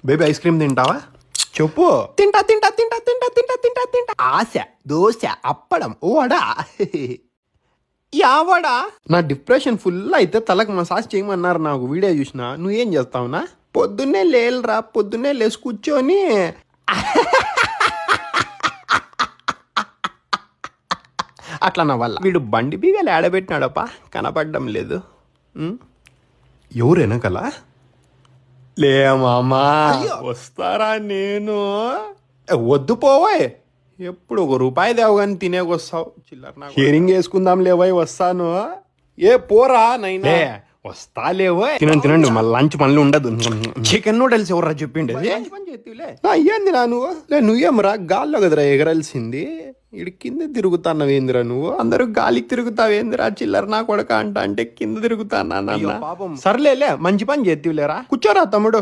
Baby ice cream తింటావా? చెప్పు. తింటా తింటా తింటా తింటా తింటా తింటా తింటా. ఆశ, దోశ, అప్పడం, వడ. యావడా? నా డిప్రెషన్ ఫుల్ అయితే తలకు మసాజ్ చేయమన్నారు. నాకు వీడియో చూసిన. నువ్వేం చేస్తావునా? పొద్దున్నే లేలరా, పొద్దున్నే లేచి కూర్చొని అట్లా నా వల్ల. వీడు బండి బీగాలు ఆడబెట్టినాడప్ప, కనపడడం లేదు. ఎవరు వెనకలా? లే మామా, వస్తారా? నేను వద్దు పోవే. ఎప్పుడు ₹1 దేవగాని తినేకొస్తావు. చిల్లర నాకు షేరింగ్ వేసుకుందాం లేవోయ్, వస్తాను. ఏ పోరా నైనా. వస్తా లేవో. తినండి మళ్ళీ లంచ్ పనులు ఉండదు. చికెన్ నూడిల్స్ ఎవర్రా చెప్పిండే? అయ్యింది రా నువ్వు. నువ్వేమరా గాల్లో కదరా ఎగరాల్సింది. ఇడి కింద తిరుగుతాన్నవేందిరా నువ్వు? అందరూ గాలికి తిరుగుతావేందిరా చిల్లర నా కొడక అంటే కింద తిరుగుతానా. పాపం. సర్లేలే, మంచి పని చేతివిలేరా. కూర్చోరా తమ్ముడు.